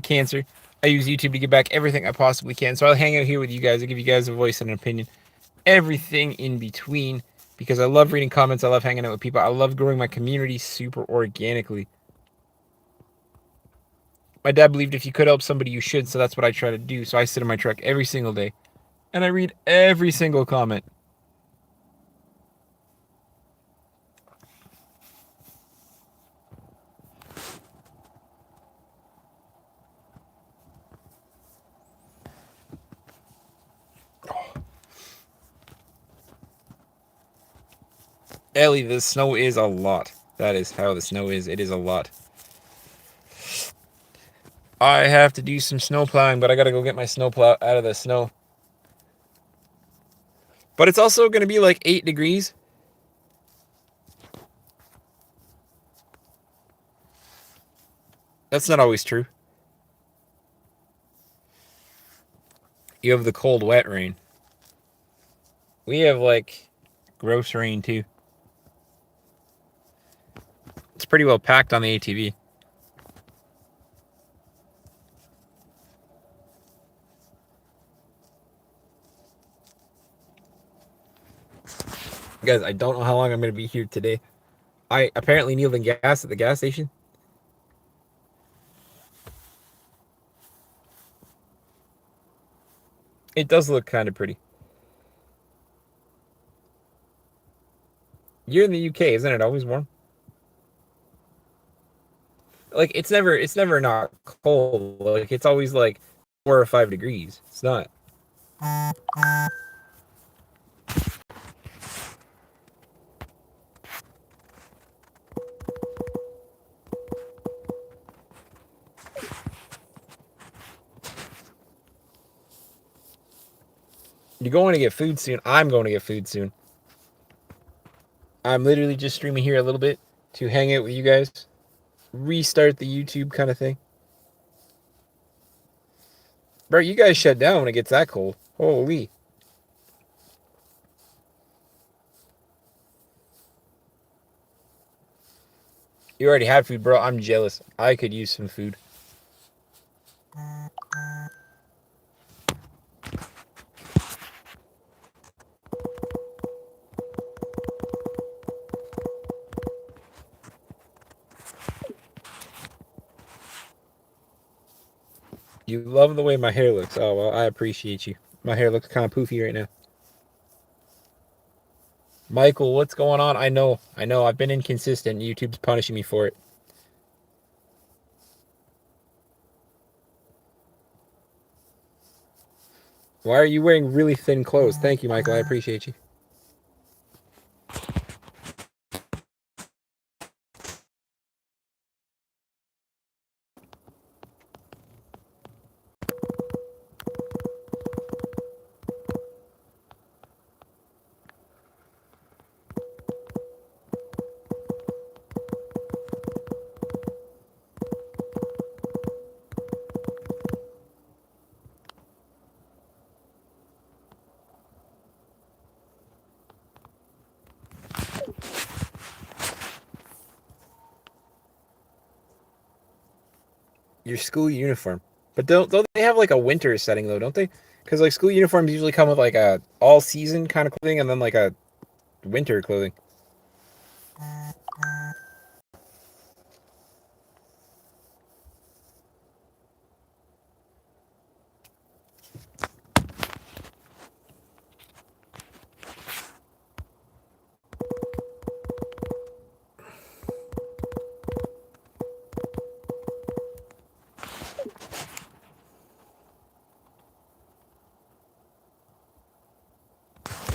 cancer. I use YouTube to give back everything I possibly can. So I'll hang out here with you guys. I'll give you guys a voice and an opinion. Everything in between. Because I love reading comments. I love hanging out with people. I love growing my community super organically. My dad believed if you could help somebody, you should. So that's what I try to do. So I sit in my truck every single day. And I read every single comment. Ellie, the snow is a lot. That is how the snow is. It is a lot. I have to do some snow plowing, but I gotta go get my snow plow out of the snow. But it's also gonna be like 8 degrees. That's not always true. You have the cold, wet rain. We have like gross rain too. It's pretty well packed on the ATV. Guys, I don't know how long I'm going to be here today. I apparently needed gas at the gas station. It does look kind of pretty. You're in the UK, isn't it always warm? Like it's never not cold. Like it's always like 4 or 5 degrees. It's not. You're going to get food soon. I'm going to get food soon. I'm literally just streaming here a little bit to hang out with you guys. Restart the YouTube kind of thing. Bro, you guys shut down when it gets that cold. Holy. You already had food, bro. I'm jealous. I could use some food. You love the way my hair looks. Oh, well, I appreciate you. My hair looks kind of poofy right now. Michael, what's going on? I know. I've been inconsistent. YouTube's punishing me for it. Why are you wearing really thin clothes? Thank you, Michael. I appreciate you. Your school uniform. But don't they have like a winter setting though, don't they? Because like school uniforms usually come with like a all season kind of clothing and then like a winter clothing.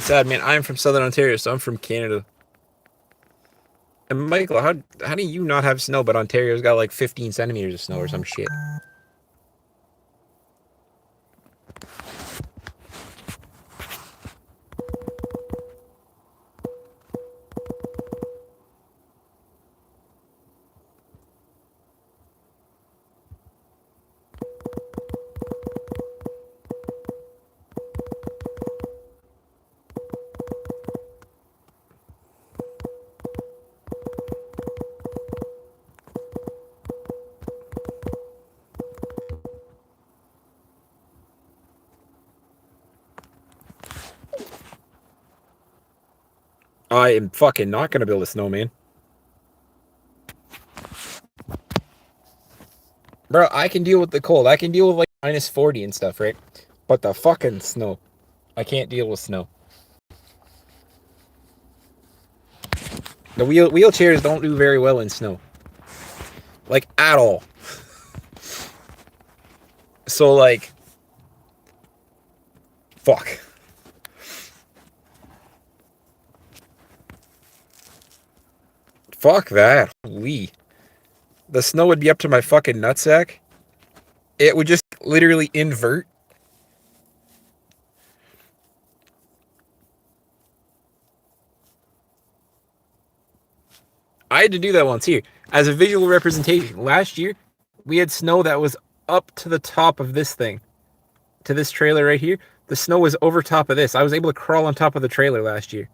Sad man, I'm from Southern Ontario, so I'm from Canada. And Michael, how do you not have snow, but Ontario's got like 15 centimeters of snow or some shit? I am fucking not gonna build a snowman. Bro, I can deal with the cold. I can deal with like minus 40 and stuff, right? But the fucking snow. I can't deal with snow. The wheelchairs don't do very well in snow. Like, at all. So, like... Fuck. Fuck that. Holy. The snow would be up to my fucking nutsack. It would just literally invert. I had to do that once here. As a visual representation, last year, we had snow that was up to the top of this thing. To this trailer right here. The snow was over top of this. I was able to crawl on top of the trailer last year.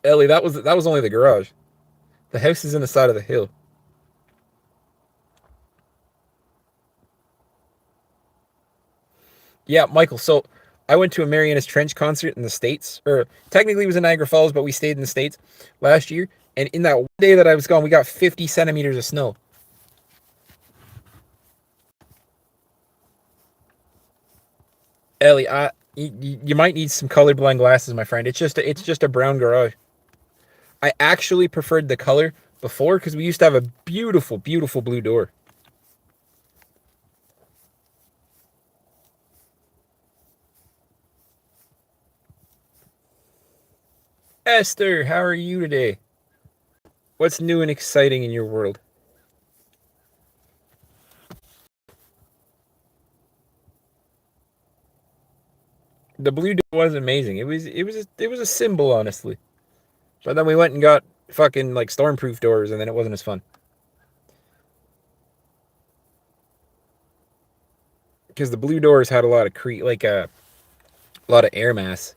Ellie, that was only the garage. The house is in the side of the hill. Yeah, Michael. So I went to a Marianas Trench concert in the States, or technically it was in Niagara Falls, but we stayed in the States last year. And in that one day that I was gone, we got 50 centimeters of snow. Ellie, you might need some colorblind glasses, my friend. It's just a brown garage. I actually preferred the color before because we used to have a beautiful, beautiful blue door. Esther, how are you today? What's new and exciting in your world? The blue door was amazing. It was a symbol, honestly. But then we went and got fucking like stormproof doors, and then it wasn't as fun because the blue doors had a lot of a lot of air mass.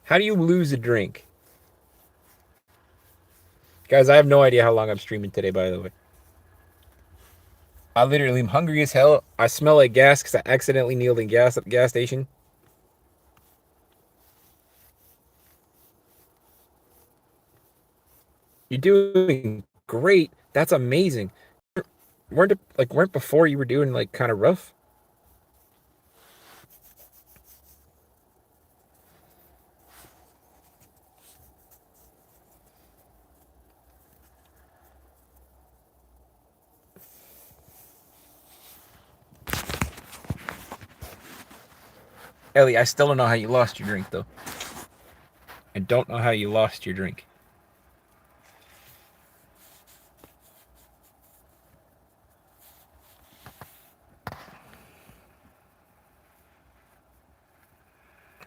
How do you lose a drink? Guys, I have no idea how long I'm streaming today, by the way. I literally am hungry as hell. I smell like gas because I accidentally kneeled in gas at the gas station. You're doing great. That's amazing. Weren't before you were doing like kind of rough? Ellie, I still don't know how you lost your drink though. I don't know how you lost your drink.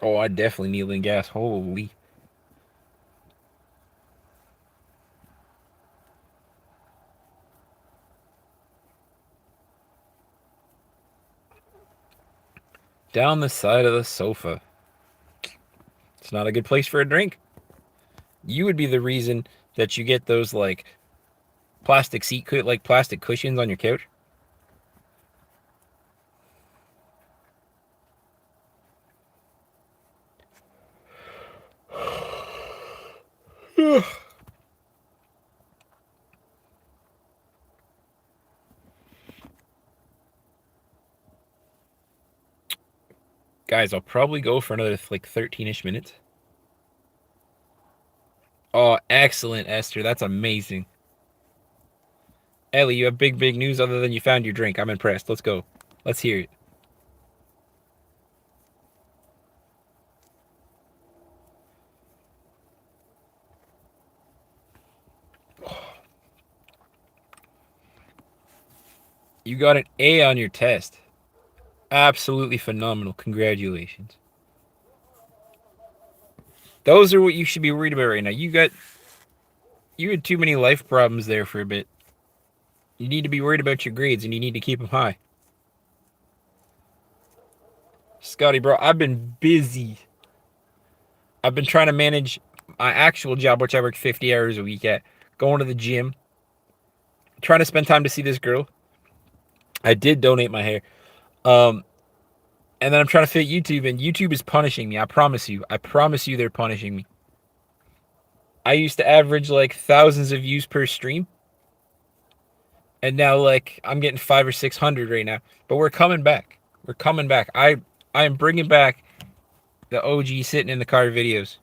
Oh, I definitely kneel in gas. Holy. Down the side of the sofa. It's not a good place for a drink. You would be the reason that you get those like plastic cushions on your couch. Guys, I'll probably go for another like 13-ish minutes. Oh, excellent, Esther. That's amazing. Ellie, you have big, big news other than you found your drink. I'm impressed. Let's go. Let's hear it. You got an A on your test. Absolutely phenomenal. Congratulations. Those are what you should be worried about right now. You had too many life problems there for a bit. You need to be worried about your grades and you need to keep them high. Scotty, bro, I've been busy. I've been trying to manage my actual job, which I work 50 hours a week at, going to the gym, trying to spend time to see this girl. I did donate my hair. Um, and then I'm trying to fit YouTube, and YouTube is punishing me. I promise you. I promise you they're punishing me. I used to average like thousands of views per stream. And now like I'm getting 500 or 600 right now. But we're coming back. We're coming back. I am bringing back the OG sitting in the car videos.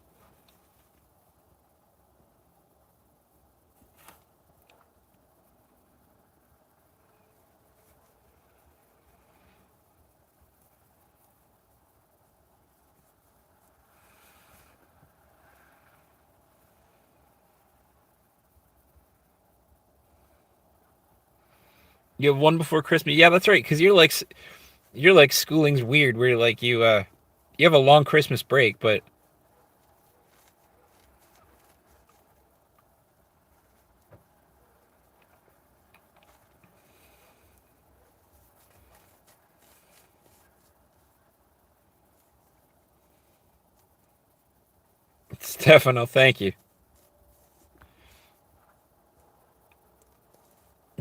You have one before Christmas. Yeah, that's right. Because you're like schooling's weird. Where like you have a long Christmas break, but Stefano, thank you.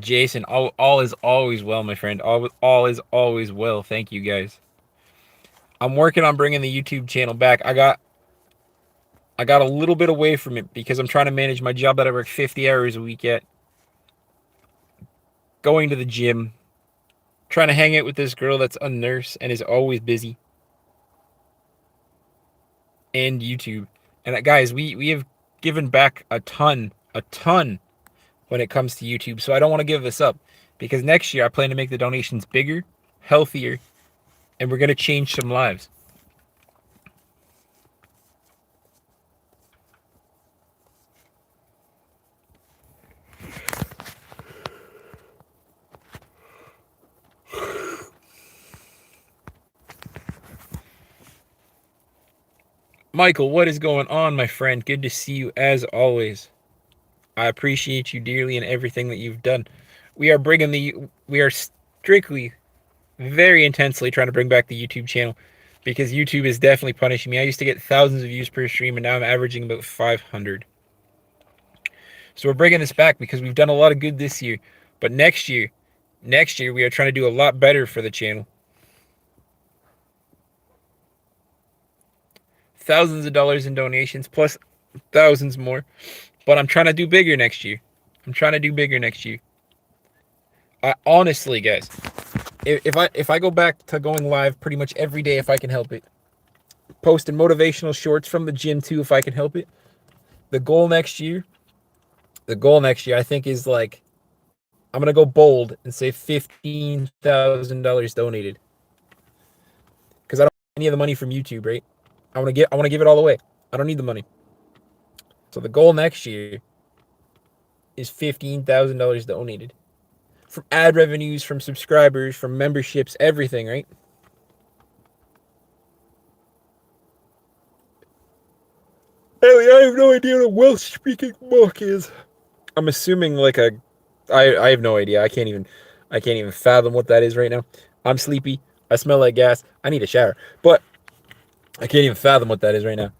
Jason, all is always well, my friend. All is always well. Thank you guys. I'm working on bringing the YouTube channel back. I got a little bit away from it because I'm trying to manage my job that I work 50 hours a week at. Going to the gym, trying to hang out with this girl that's a nurse and is always busy. And YouTube. And guys, we have given back a ton when it comes to YouTube. So I don't want to give this up because next year I plan to make the donations bigger, healthier, and we're going to change some lives. Michael, what is going on, my friend? Good to see you as always. I appreciate you dearly and everything that you've done. We are strictly, very intensely trying to bring back the YouTube channel because YouTube is definitely punishing me. I used to get thousands of views per stream and now I'm averaging about 500. So we're bringing this back because we've done a lot of good this year. But next year we are trying to do a lot better for the channel. Thousands of dollars in donations plus thousands more. But I'm trying to do bigger next year. I honestly, guys, if I go back to going live pretty much every day if I can help it, posting motivational shorts from the gym too if I can help it. The goal next year I think is like I'm gonna go bold and say $15,000 donated because I don't want any of the money from YouTube, right? I want to give it all away. I don't need the money. So the goal next year is $15,000 donated from ad revenues, from subscribers, from memberships, everything, right? Ellie, I have no idea what a Welsh-speaking monk is. I'm assuming like I have no idea. I can't even fathom what that is right now. I'm sleepy. I smell like gas. I need a shower. But I can't even fathom what that is right now.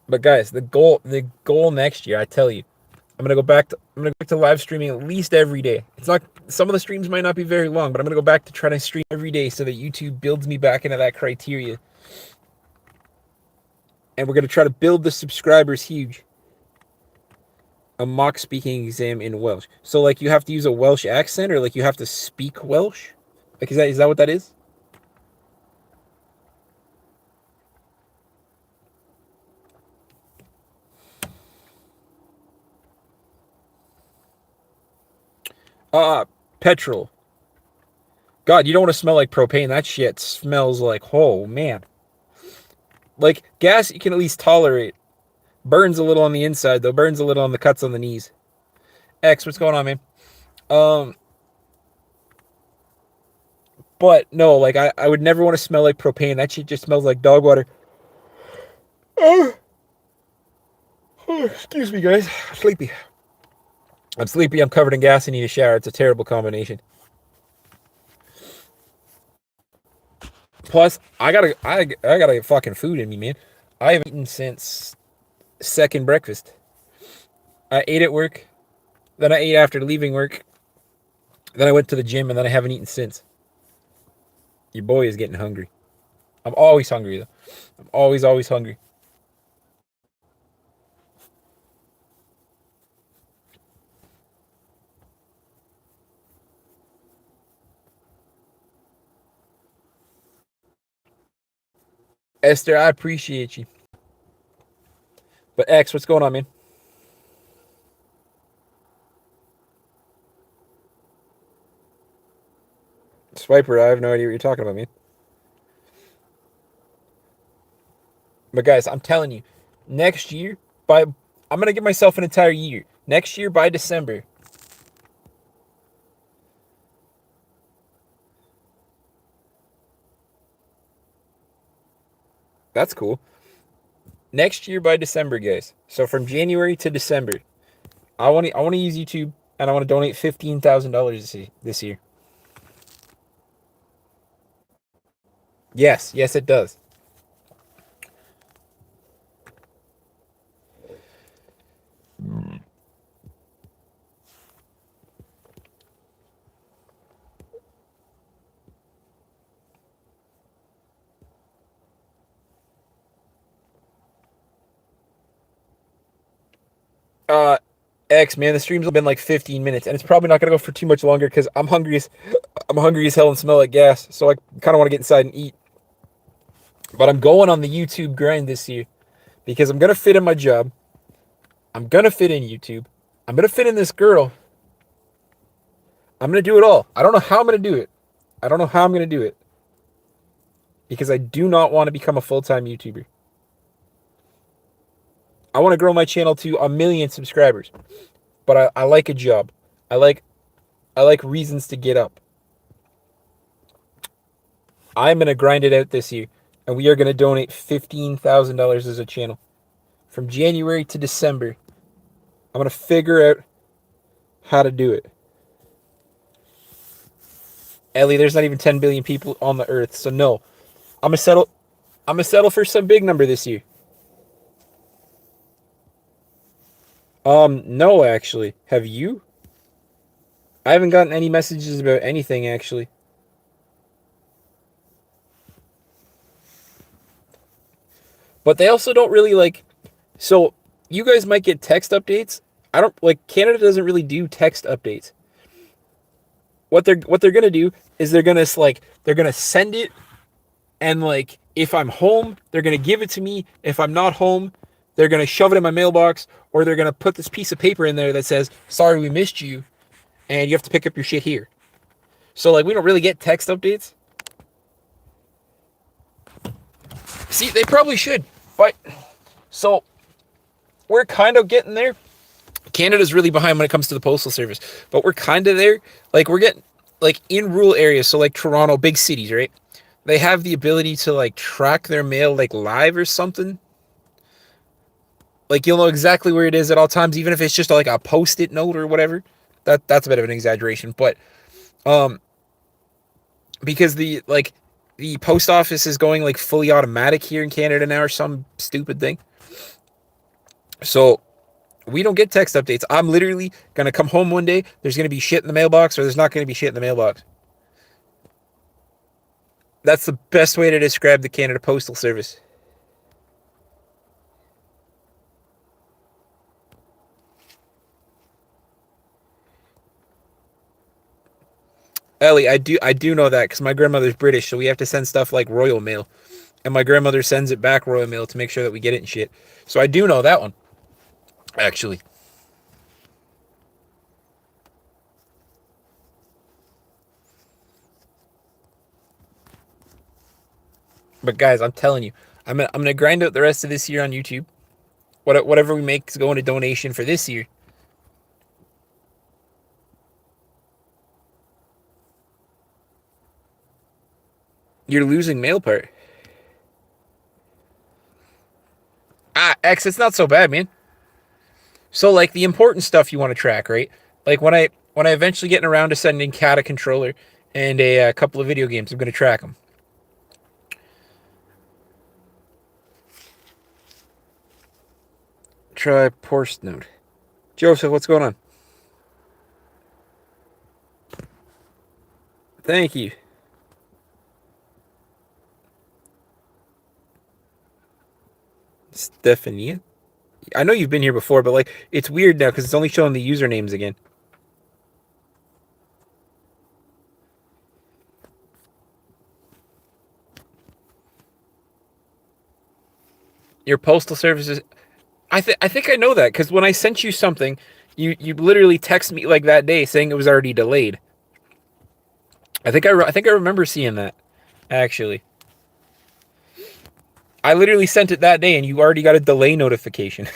But guys, the goal next year, I tell you, I'm gonna go back to live streaming at least every day. It's not some of the streams might not be very long, but I'm gonna go back to trying to stream every day so that YouTube builds me back into that criteria. And we're gonna try to build the subscribers huge. A mock speaking exam in Welsh. So like you have to use a Welsh accent or like you have to speak Welsh? Like is that what that is? Petrol. God, you don't want to smell like propane. That shit smells like, oh man. Like gas you can at least tolerate. Burns a little on the inside though. Burns a little on the cuts on the knees. X, what's going on, man? But no, like I would never want to smell like propane. That shit just smells like dog water. Oh, excuse me, guys. I'm sleepy. I'm covered in gas, and need a shower. It's a terrible combination. Plus, I gotta get fucking food in me, man. I haven't eaten since second breakfast. I ate at work, then I ate after leaving work, then I went to the gym, and then I haven't eaten since. Your boy is getting hungry. I'm always hungry though. I'm always hungry. Esther, I appreciate you. But X, what's going on, man? Swiper, I have no idea what you're talking about, man. But guys, I'm telling you, next year, I'm gonna give myself an entire year. Next year by December. That's cool. Next year by December, guys. So from January to December, I want to use YouTube, and I want to donate $15,000 this year. Yes, it does. Uh, X, man, the stream's been like 15 minutes, and it's probably not gonna go for too much longer because I'm hungry as hell and smell like gas. So I kind of want to get inside and eat. But I'm going on the YouTube grind this year because I'm gonna fit in my job. I'm gonna fit in YouTube. I'm gonna fit in this girl. I'm gonna do it all. I don't know how I'm gonna do it. I don't know how I'm gonna do it because I do not want to become a full-time YouTuber. I want to grow my channel to 1 million subscribers, but I like a job. I like reasons to get up. I'm gonna grind it out this year, and we are gonna donate $15,000 as a channel from January to December. I'm gonna figure out how to do it. Ellie, there's not even 10 billion people on the earth, so no. I'm gonna settle. I'm gonna settle for some big number this year. No, actually. Have you? I haven't gotten any messages about anything, actually. But they also don't really like. So you guys might get text updates. I don't like. Canada doesn't really do text updates. What they're gonna do is they're gonna send it, and like if I'm home, they're gonna give it to me. If I'm not home, they're gonna shove it in my mailbox, or they're gonna put this piece of paper in there that says, "Sorry, we missed you, and you have to pick up your shit here." So like we don't really get text updates. See, they probably should, but so we're kind of getting there. Canada's really behind when it comes to the postal service, but we're kind of there. Like we're getting like in rural areas, so like Toronto, big cities, right? They have the ability to like track their mail like live or something. Like you'll know exactly where it is at all times, even if it's just like a post-it note or whatever. That's a bit of an exaggeration, but um, because the post office is going like fully automatic here in Canada now, or some stupid thing. So we don't get text updates. I'm literally gonna come home one day. There's gonna be shit in the mailbox, or there's not gonna be shit in the mailbox. That's the best way to describe the Canada Postal Service. Ellie, I do know that because my grandmother's British, so we have to send stuff like Royal Mail, and my grandmother sends it back Royal Mail to make sure that we get it and shit. So I do know that one, actually. But guys, I'm telling you, I'm gonna grind out the rest of this year on YouTube. Whatever we make is going to donation for this year. You're losing mail part. X, it's not so bad, man. So like the important stuff you want to track, right? Like when I eventually get around to sending Cat a controller and a couple of video games, I'm gonna track them. try Porsche note. Joseph, what's going on? Thank you. Stephanie. I know you've been here before, but like it's weird now because it's only showing the usernames again. Your postal services. I think I know that because when I sent you something, you literally text me like that day saying it was already delayed. I think I remember seeing that, actually. I literally sent it that day, and you already got a delay notification.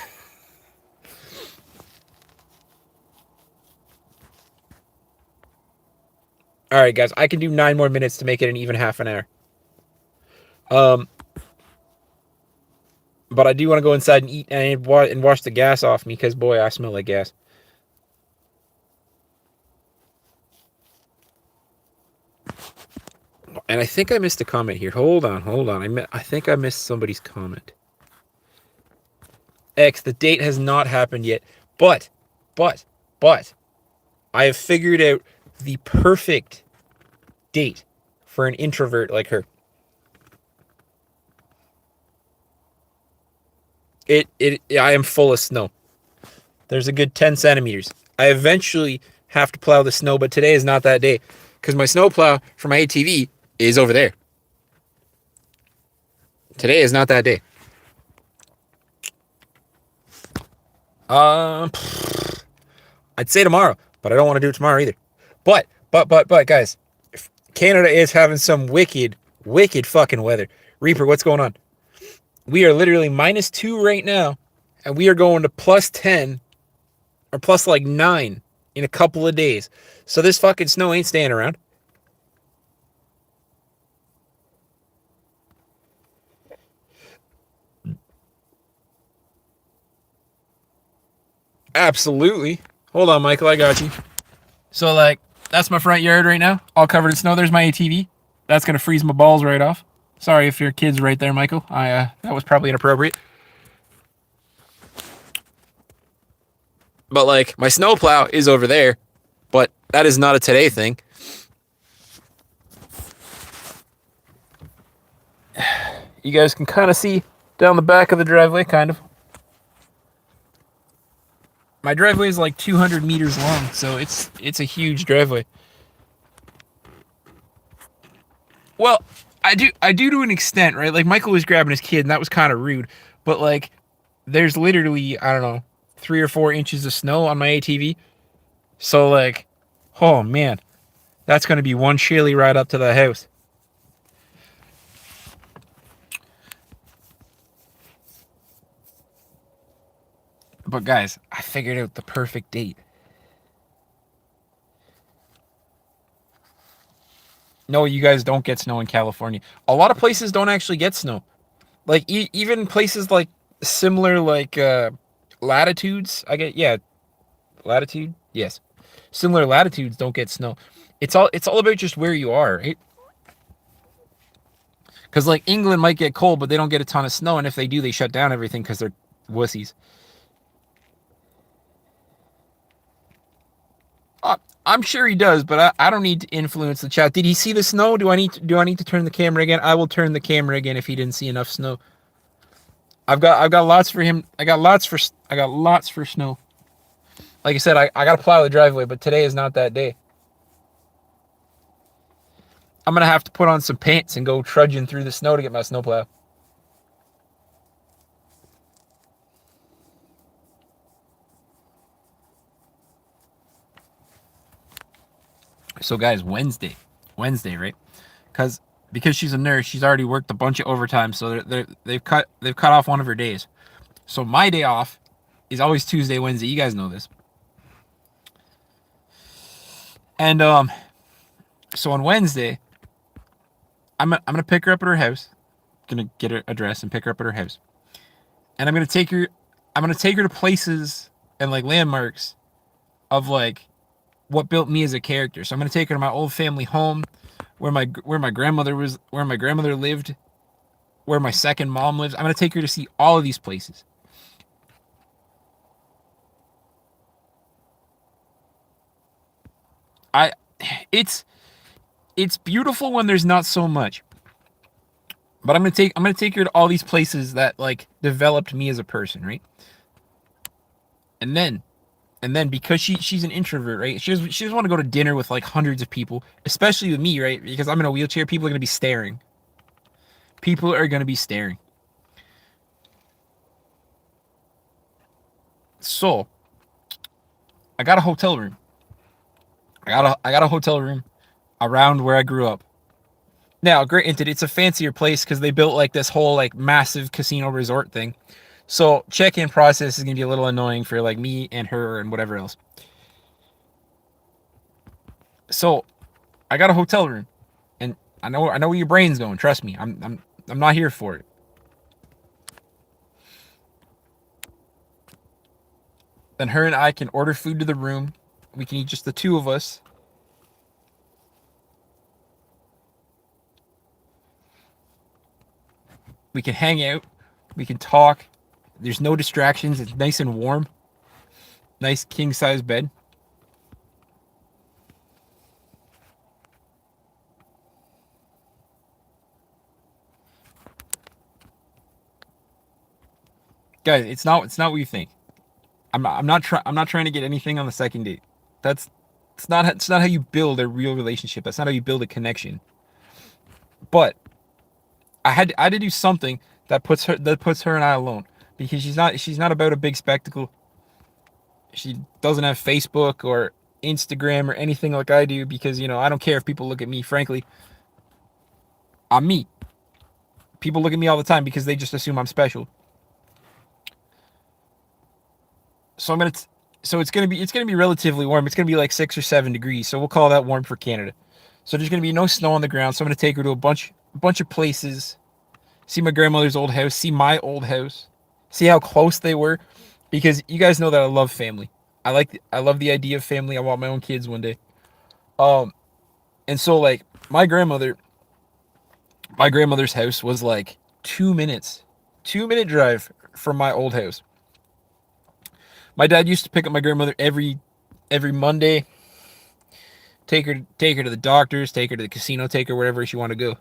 All right, guys, I can do 9 more minutes to make it an even half an hour. But I do want to go inside and eat and wash the gas off me because boy, I smell like gas. And I think I missed a comment here. Hold on. I think I missed somebody's comment. X, the date has not happened yet, but I have figured out the perfect date for an introvert like her. I am full of snow. There's a good 10 centimeters. I eventually have to plow the snow, but today is not that day because my snow plow for my ATV is over there. Today is not that day. I'd say tomorrow, but I don't want to do it tomorrow either. But, guys, Canada is having some wicked fucking weather. Reaper, what's going on? We are literally -2 right now, and we are going to +10 or plus like 9 in a couple of days. So this fucking snow ain't staying around. Absolutely. Hold on, Michael, I got you. So like, that's my front yard right now, all covered in snow. There's my ATV. That's gonna freeze my balls right off. Sorry if your kid's right there, Michael. That was probably inappropriate. But like, my snowplow is over there, but that is not a today thing. You guys can kind of see down the back of the driveway, kind of. My driveway is like 200 meters long, so it's a huge driveway. Well, I do to an extent, right? Like Michael was grabbing his kid, and that was kind of rude. But like, there's literally, I don't know, 3 or 4 inches of snow on my ATV. So like, oh man, that's gonna be one chilly ride up to the house. But guys, I figured out the perfect date. No, you guys don't get snow in California. A lot of places don't actually get snow. Like even places like similar like latitudes, latitude, yes, similar latitudes don't get snow. It's all about just where you are, right? Because like England might get cold, but they don't get a ton of snow, and if they do, they shut down everything because they're wussies. I'm sure he does, but I don't need to influence the chat. Did he see the snow? Do I need to turn the camera again? I will turn the camera again if he didn't see enough snow. I've got lots for him. I got lots for snow. Like I said, I gotta plow the driveway, but today is not that day. I'm gonna have to put on some pants and go trudging through the snow to get my snowplow. So guys, Wednesday, right? Because she's a nurse, she's already worked a bunch of overtime, so they've cut off one of her days. So my day off is always Tuesday, Wednesday. You guys know this. And so on Wednesday, I'm gonna pick her up at her house. Gonna get her address and pick her up at her house. And I'm gonna take her to places and like landmarks of like what built me as a character. So I'm gonna take her to my old family home, where my grandmother lived, where my second mom lives. I'm gonna take her to see all of these places. It's beautiful when there's not so much. But I'm gonna take her to all these places that like developed me as a person, right? And then because she's an introvert, right? She doesn't want to go to dinner with like hundreds of people, especially with me, right? Because I'm in a wheelchair. People are gonna be staring. People are gonna be staring. So I got a hotel room. I got a hotel room around where I grew up. Now, granted, it's a fancier place because they built like this whole like massive casino resort thing. So check-in process is gonna be a little annoying for like me and her and whatever else. So I got a hotel room, and I know where your brain's going. Trust me, I'm not here for it. Then her and I can order food to the room. We can eat just the two of us. We can hang out. We can talk. There's no distractions. It's nice and warm. Nice king size bed. Guys, it's not what you think. I'm not trying to get anything on the second date. That's it's not how you build a real relationship. That's not how you build a connection. But I had to do something that puts her and I alone, because she's not about a big spectacle. She doesn't have Facebook or Instagram or anything like I do, because I don't care if people look at me. Frankly, I'm me. People look at me all the time because they just assume I'm special. So it's gonna be relatively warm. It's gonna be like 6 or 7 degrees. So we'll call that warm for Canada. So there's gonna be no snow on the ground. So I'm gonna take her to a bunch of places. See my grandmother's old house. See my old house. See how close they were, because you guys know that I love family. I love the idea of family. I want my own kids one day. Um, and so like my grandmother's house was like 2 minutes, 2 minute drive from my old house. My dad used to pick up my grandmother every Monday, take her to the doctors, take her to the casino, take her wherever she wanted to go.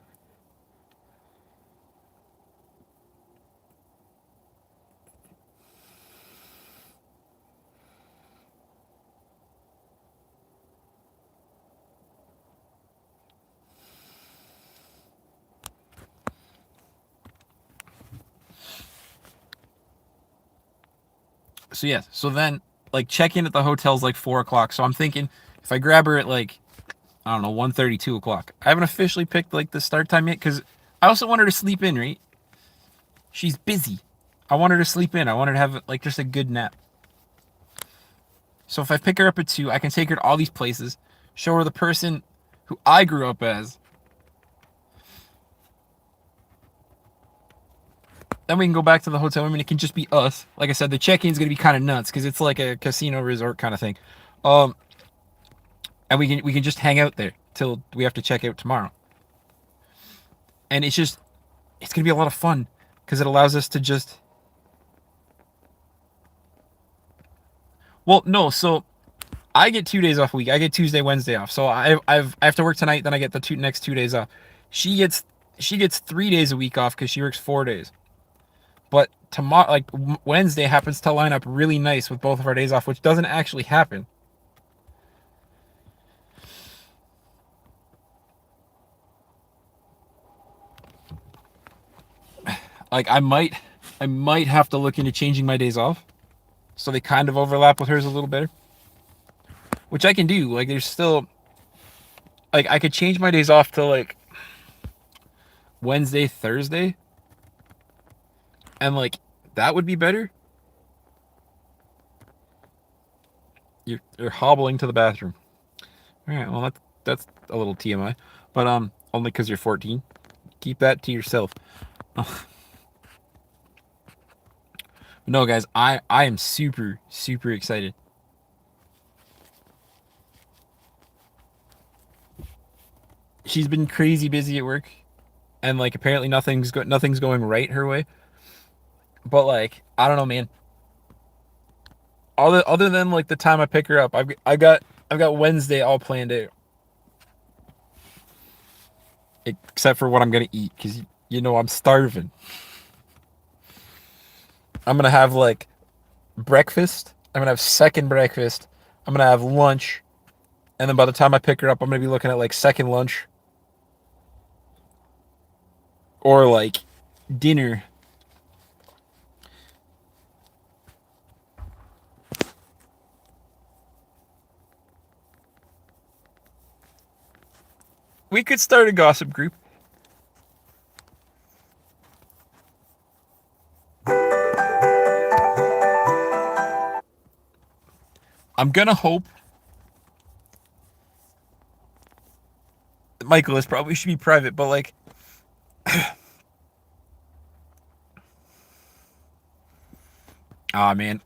So yeah, so then like check in at the hotel's like 4 o'clock. So I'm thinking if I grab her at like, I don't know, 1:30, 2 o'clock. I haven't officially picked like the start time yet, because I also want her to sleep in, right? She's busy. I want her to sleep in. I want her to have like just a good nap. So if I pick her up at 2, I can take her to all these places, show her the person who I grew up as. Then we can go back to the hotel room and it can just be us. Like I said, the check-in is gonna be kind of nuts because it's like a casino resort kind of thing. Um, and we can just hang out there till we have to check out tomorrow. And it's gonna be a lot of fun because it allows us to just. Well, no, so I get 2 days off a week. I get Tuesday, Wednesday off. So I have to work tonight. Then I get the next 2 days off. She gets she gets 3 days a week off because she works 4 days. But tomorrow, like Wednesday, happens to line up really nice with both of our days off, which doesn't actually happen. Like I might have to look into changing my days off so they kind of overlap with hers a little better, which I can do. Like there's still like I could change my days off to like Wednesday, Thursday, and like that would be better. You're hobbling to the bathroom. All right, well that's a little TMI, but only because you're 14. Keep that to yourself. No, guys, I am super excited. She's been crazy busy at work, and like apparently nothing's going right her way. But like I don't know, man. Other than like the time I pick her up, I've got Wednesday all planned out. except for what I'm gonna eat, because you know I'm starving. I'm gonna have like breakfast. I'm gonna have second breakfast. I'm gonna have lunch, and then by the time I pick her up, I'm gonna be looking at like second lunch or like dinner. We could start a gossip group. I'm gonna hope Michael, this probably should be private, but like, ah man,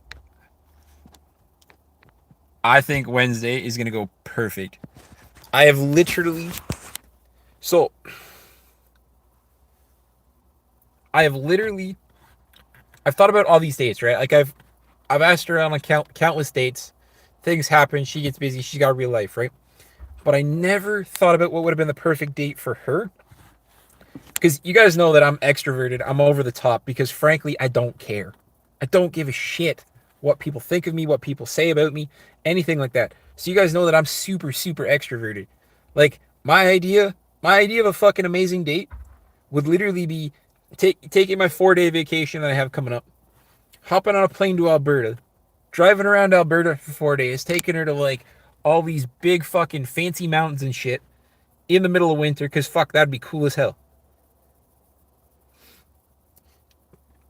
I think Wednesday is gonna go perfect. I have literally, so I have literally, I've thought about all these dates, right? Like I've asked her on countless dates. Things happen. She gets busy. She's got real life, right? But I never thought about what would have been the perfect date for her. Because you guys know that I'm extroverted. I'm over the top because, frankly, I don't care. I don't give a shit what people think of me, what people say about me, anything like that. So you guys know that I'm super, super extroverted. Like my idea of a fucking amazing date would literally be taking my 4-day vacation that I have coming up, hopping on a plane to Alberta, driving around Alberta for 4 days, taking her to like all these big fucking fancy mountains and shit in the middle of winter. Because fuck, that'd be cool as hell.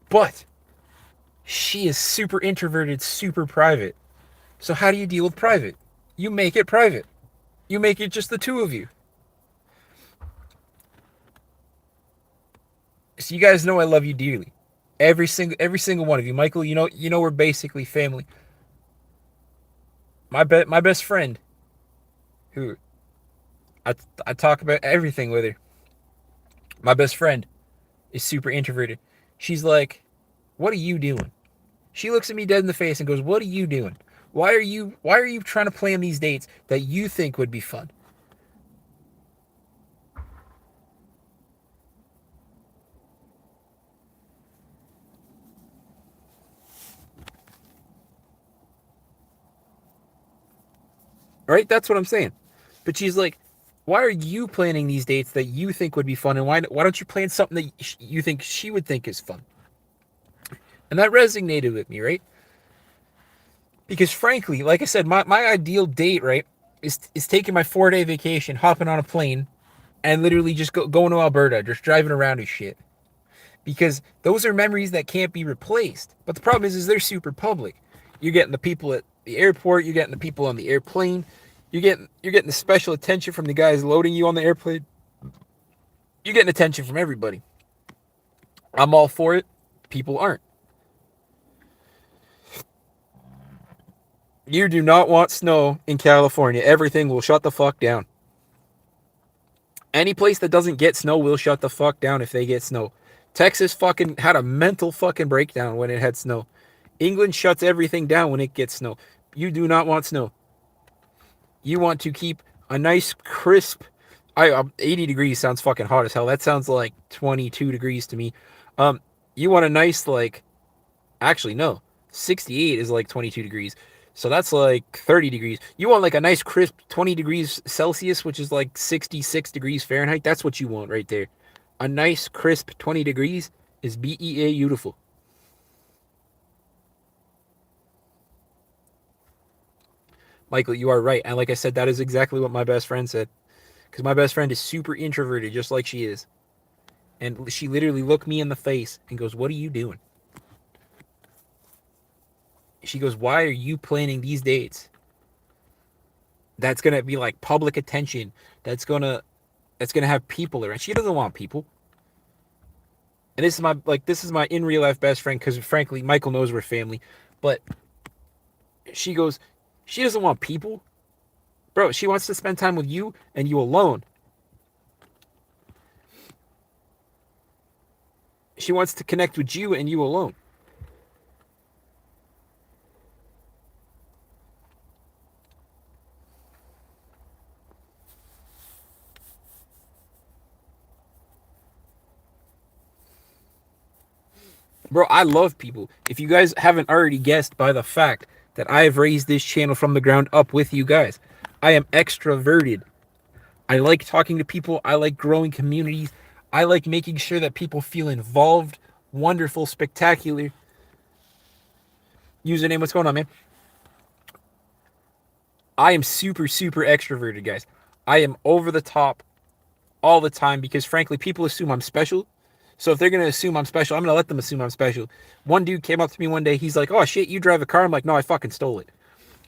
But she is super introverted, super private. So how do you deal with private? You make it private. You make it just the two of you. So you guys know I love you dearly. Every single one of you. Michael, you know we're basically family. My best friend, who I I talk about everything with her. My best friend is super introverted. She's like, "What are you doing?" She looks at me dead in the face and goes, "What are you doing? Why are you trying to plan these dates that you think would be fun?" Right? That's what I'm saying. But she's like, "Why are you planning these dates that you think would be fun, and why don't you plan something that you think she would think is fun?" And that resonated with me, right? Because frankly, like I said, my ideal date, right, is taking my 4-day vacation, hopping on a plane, and literally just going to Alberta, just driving around and shit. Because those are memories that can't be replaced. But the problem is they're super public. You're getting the people at the airport, you're getting the people on the airplane, you're getting the special attention from the guys loading you on the airplane. You're getting attention from everybody. I'm all for it. People aren't. You do not want snow in California. Everything will shut the fuck down. Any place that doesn't get snow will shut the fuck down if they get snow. Texas fucking had a mental fucking breakdown when it had snow. England shuts everything down when it gets snow. You do not want snow. You want to keep a nice crisp. 80 degrees sounds fucking hot as hell. That sounds like 22 degrees to me. Um, you want a nice like. Actually, no. 68 is like 22 degrees. So that's like 30 degrees. You want like a nice crisp 20 degrees Celsius, which is like 66 degrees Fahrenheit. That's what you want right there. A nice crisp 20 degrees is BEA beautiful. Michael, you are right. And like I said, that is exactly what my best friend said. Because my best friend is super introverted, just like she is. And she literally looked me in the face and goes, "What are you doing?" She goes, "Why are you planning these dates? That's gonna be like public attention. That's gonna have people around." She doesn't want people. And this is my in real life best friend because frankly, Michael knows we're family. But she goes, she doesn't want people. Bro, she wants to spend time with you and you alone. She wants to connect with you and you alone. Bro, I love people. If you guys haven't already guessed by the fact that I have raised this channel from the ground up with you guys, I am extroverted. I like talking to people. I like growing communities. I like making sure that people feel involved, wonderful, spectacular. Username, what's going on, man? I am super, super extroverted, guys. I am over the top all the time because, frankly, people assume I'm special. So if they're going to assume I'm special, I'm going to let them assume I'm special. One dude came up to me one day. He's like, oh, shit, you drive a car? I'm like, no, I fucking stole it.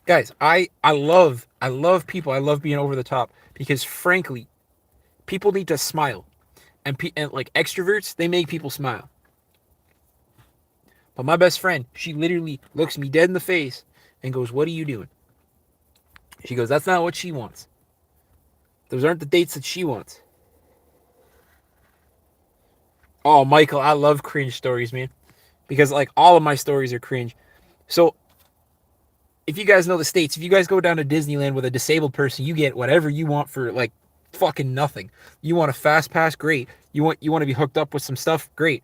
Guys, I love people. I love being over the top because, frankly, people need to smile. And like extroverts, they make people smile. But my best friend, she literally looks me dead in the face and goes, what are you doing? She goes, that's not what she wants. Those aren't the dates that she wants. Oh, Michael, I love cringe stories, man. Because, like, all of my stories are cringe. So, if you guys know the States, if you guys go down to Disneyland with a disabled person, you get whatever you want for, like, fucking nothing. You want a fast pass? Great. You want to be hooked up with some stuff? Great.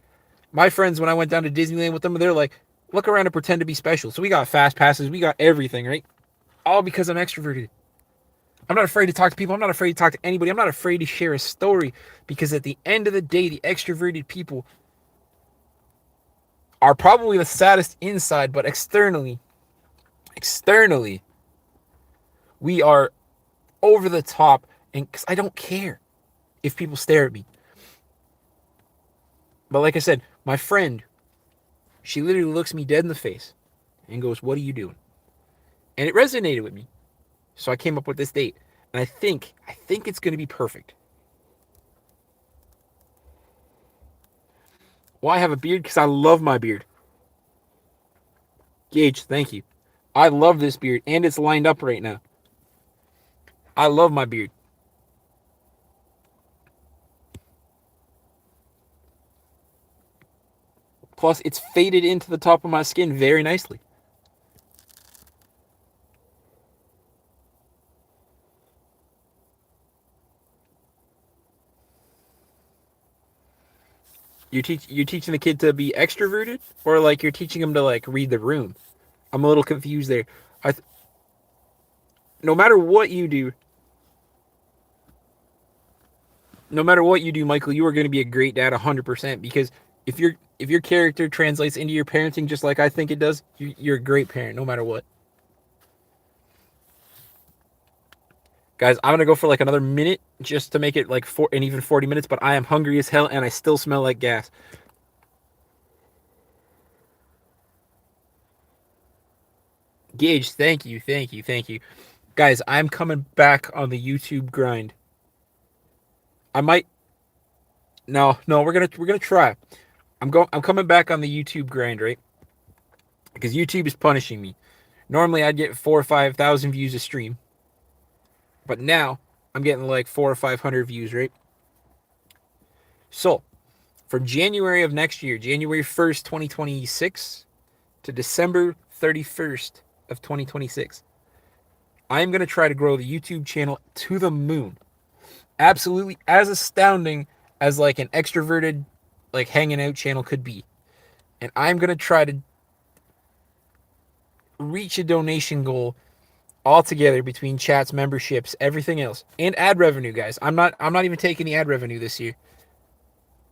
My friends, when I went down to Disneyland with them, they're like, look around and pretend to be special. So we got fast passes. We got everything, right? All because I'm extroverted. I'm not afraid to talk to people. I'm not afraid to talk to anybody. I'm not afraid to share a story because at the end of the day, the extroverted people are probably the saddest inside, but externally, we are over the top, and because I don't care if people stare at me. But like I said, my friend, she literally looks me dead in the face and goes, what are you doing? And it resonated with me. So I came up with this date. And I think it's going to be perfect. Why I have a beard? Because I love my beard. Gage, thank you. I love this beard, and it's lined up right now. I love my beard. Plus, it's faded into the top of my skin very nicely. You're teaching the kid to be extroverted, or like you're teaching him to like read the room. I'm a little confused there. No matter what you do, Michael, you are going to be a great dad 100% because if your character translates into your parenting just like I think it does, you're a great parent no matter what. Guys, I'm going to go for like another minute just to make it like and even 40 minutes, but I am hungry as hell and I still smell like gas. Gage, thank you. Guys, I'm coming back on the YouTube grind. I might No, we're gonna try. I'm coming back on the YouTube grind, right? Because YouTube is punishing me. Normally I'd get 4,000 or 5,000 views a stream. But now I'm getting like 400 or 500 views, right? So, from January of next year, January 1st, 2026 to December 31st of 2026, I'm going to try to grow the YouTube channel to the moon. Absolutely as astounding as like an extroverted, like hanging out channel could be. And I'm going to try to reach a donation goal altogether between chats, memberships, everything else, and ad revenue, guys. I'm not even taking the ad revenue this year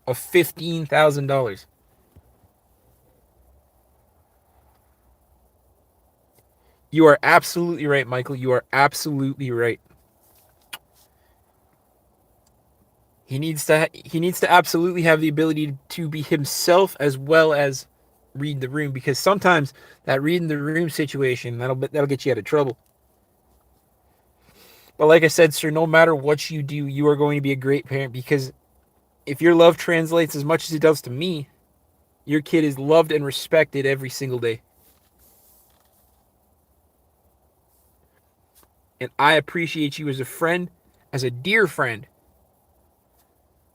of $15,000. You are absolutely right, Michael. You are absolutely right. He needs to absolutely have the ability to be himself as well as read the room, because sometimes that reading the room situation that'll get you out of trouble. But like I said, sir, no matter what you do, you are going to be a great parent, because if your love translates as much as it does to me, your kid is loved and respected every single day. And I appreciate you as a friend, as a dear friend.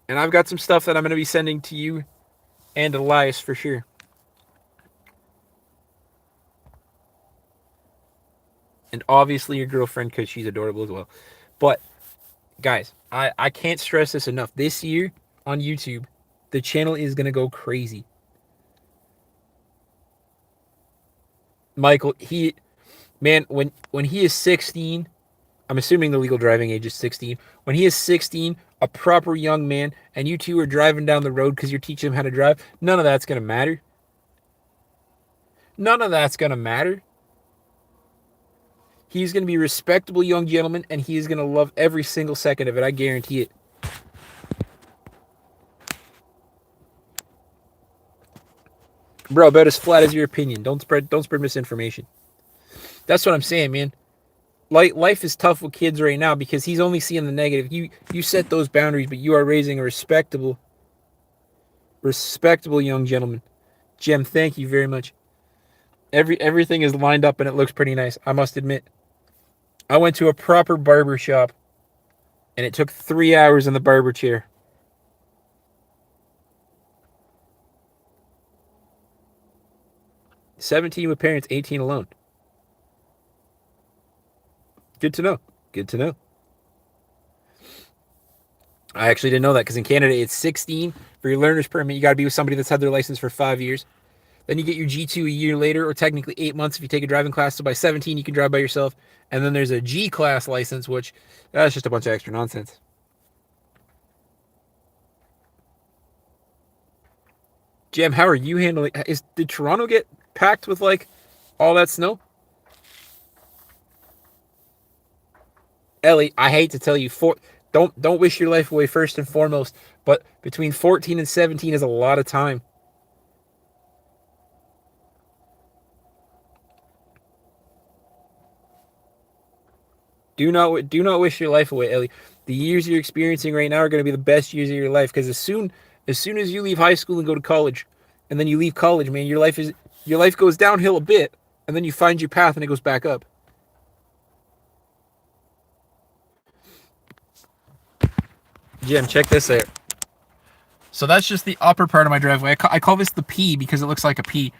And I've got some stuff that I'm going to be sending to you and Elias for sure. And obviously your girlfriend, because she's adorable as well. But, guys, I can't stress this enough. This year on YouTube, the channel is going to go crazy. Michael, when he is 16, I'm assuming the legal driving age is 16. When he is 16, a proper young man, and you two are driving down the road because you're teaching him how to drive, none of that's going to matter. None of that's going to matter. He's going to be a respectable young gentleman, and he is going to love every single second of it. I guarantee it. Bro, about as flat as your opinion. Don't spread misinformation. That's what I'm saying, man. Life is tough with kids right now because he's only seeing the negative. You set those boundaries, but you are raising a respectable young gentleman. Jem, thank you very much. Everything is lined up and it looks pretty nice. I must admit. I went to a proper barber shop and it took 3 hours in the barber chair. $17 with parents, $18 alone. Good to know. Good to know. I actually didn't know that because in Canada it's 16 for your learner's permit. You got to be with somebody that's had their license for 5 years. Then you get your G2 a year later, or technically 8 months if you take a driving class. So by 17, you can drive by yourself. And then there's a G class license, which that's just a bunch of extra nonsense. Jem, how are you handling? Did Toronto get packed with like all that snow? Ellie, I hate to tell you, don't wish your life away first and foremost. But between 14 and 17 is a lot of time. Do not wish your life away, Ellie. The years you're experiencing right now are going to be the best years of your life because as soon as you leave high school and go to college, and then you leave college, man, your life goes downhill a bit, and then you find your path and it goes back up. Jim, check this out. So that's just the upper part of my driveway. I call this the P because it looks like a P,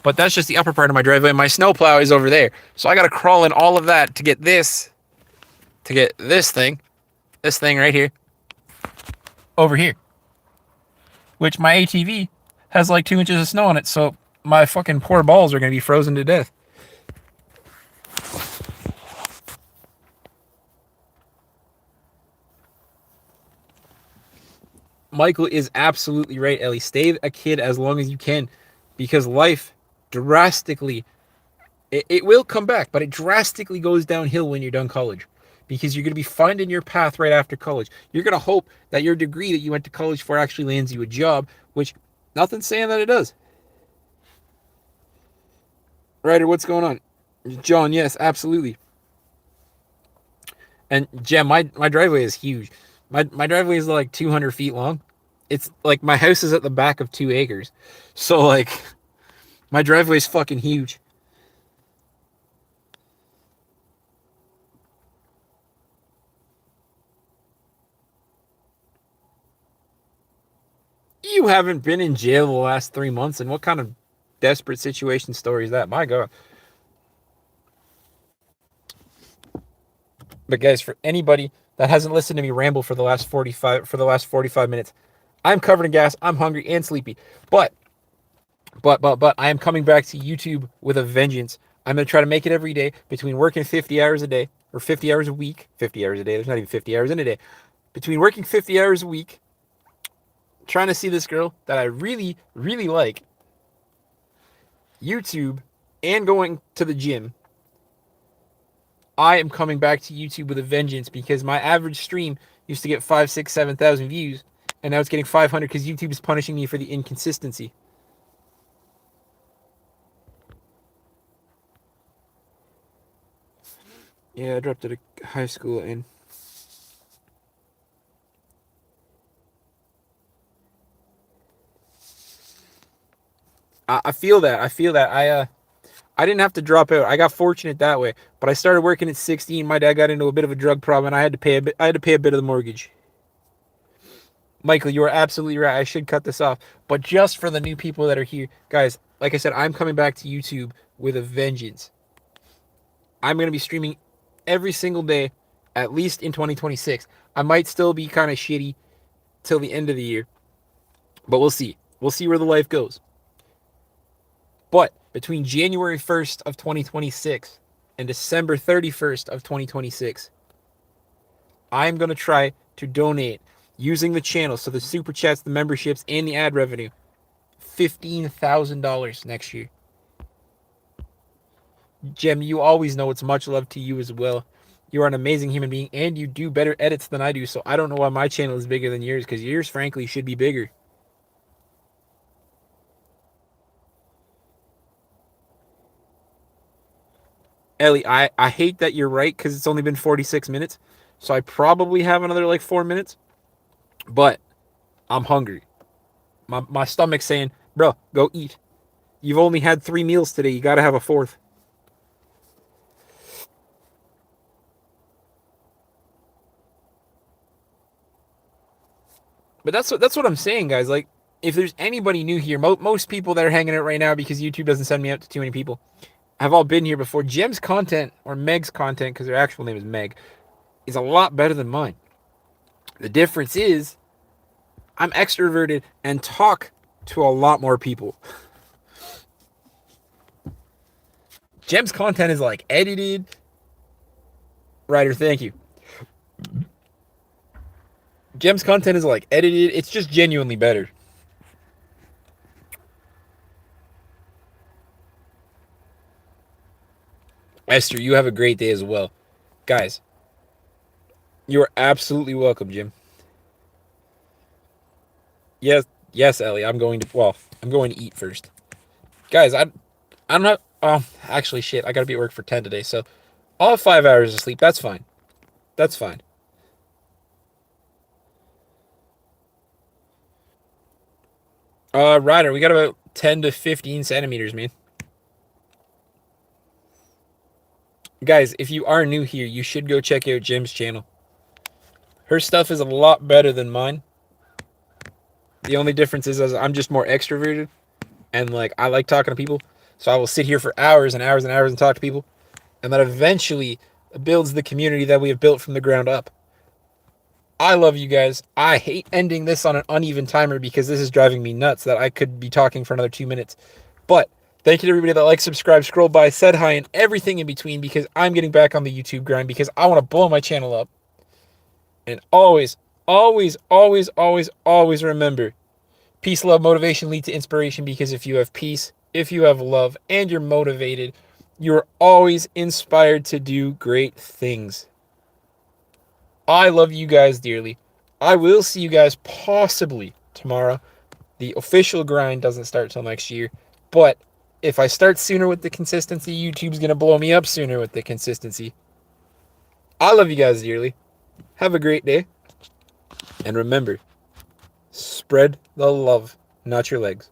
but that's just the upper part of my driveway. My snowplow is over there, so I got to crawl in all of that to get this thing right here, over here, which my ATV has like 2 inches of snow on it, so my fucking poor balls are gonna be frozen to death. Michael is absolutely right, Ellie. Stay a kid as long as you can, because life drastically, it will come back, but it drastically goes downhill when you're done college. Because you're going to be finding your path right after college. You're going to hope that your degree that you went to college for actually lands you a job, which nothing's saying that it does. Ryder, what's going on? John, yes, absolutely. And Jem, my driveway is huge. My driveway is like 200 feet long. It's like my house is at the back of 2 acres. So, like, my driveway is fucking huge. You haven't been in jail the last 3 months, and what kind of desperate situation story is that? My God. But guys, for anybody that hasn't listened to me ramble for the last 45 minutes, I'm covered in gas, I'm hungry and sleepy. But I am coming back to YouTube with a vengeance. I'm going to try to make it every day between working 50 hours a day or 50 hours a week. 50 hours a day. There's not even 50 hours in a day. Between working 50 hours a week, trying to see this girl that I really, really like, YouTube, and going to the gym, I am coming back to YouTube with a vengeance because my average stream used to get 5, 6, 7,000 views, and now it's getting 500 because YouTube is punishing me for the inconsistency. Yeah, I dropped out of high school and I feel that. I feel that. I didn't have to drop out. I got fortunate that way. But I started working at 16. My dad got into a bit of a drug problem, and I had to pay a bit of the mortgage. Michael, you are absolutely right. I should cut this off. But just for the new people that are here, guys, like I said, I'm coming back to YouTube with a vengeance. I'm going to be streaming every single day, at least in 2026. I might still be kind of shitty till the end of the year, but we'll see. We'll see where the life goes. But between January 1st of 2026 and December 31st of 2026, I'm going to try to donate using the channel, so the super chats, the memberships, and the ad revenue, $15,000 next year. Jem, you always know it's much love to you as well. You are an amazing human being, and you do better edits than I do, so I don't know why my channel is bigger than yours, because yours, frankly, should be bigger. Ellie, I hate that you're right, because it's only been 46 minutes, so I probably have another, like, 4 minutes, but I'm hungry. My stomach's saying, bro, go eat. You've only had 3 meals today. You got to have a fourth. But that's what I'm saying, guys. Like, if there's anybody new here, most people that are hanging out right now because YouTube doesn't send me out to too many people have all been here before. Jem's content, or Meg's content, because her actual name is Meg, is a lot better than mine. The difference is I'm extroverted and talk to a lot more people. Jem's content is like edited. Ryder, thank you. Jem's content is like edited. It's just genuinely better. Esther, you have a great day as well. Guys, you are absolutely welcome, Jim. Yes, yes, Ellie. I'm going to eat first. Guys, I'm not. Actually, shit. I gotta be at work for 10 today, so I'll have 5 hours of sleep. That's fine. That's fine. Ryder, we got about 10 to 15 centimeters, man. Guys, if you are new here, you should go check out Jim's channel. Her stuff is a lot better than mine. The only difference is I'm just more extroverted, and like I like talking to people, so I will sit here for hours and hours and hours and talk to people, and that eventually builds the community that we have built from the ground up. I love you guys. I hate ending this on an uneven timer because this is driving me nuts that I could be talking for another 2 minutes. But thank you to everybody that liked, subscribed, scrolled by, said hi, and everything in between, because I'm getting back on the YouTube grind because I want to blow my channel up. And always, always, always, always, always remember, peace, love, motivation lead to inspiration, because if you have peace, if you have love, and you're motivated, you're always inspired to do great things. I love you guys dearly. I will see you guys possibly tomorrow. The official grind doesn't start till next year, but if I start sooner with the consistency, YouTube's going to blow me up sooner with the consistency. I love you guys dearly. Have a great day. And remember, spread the love, not your legs.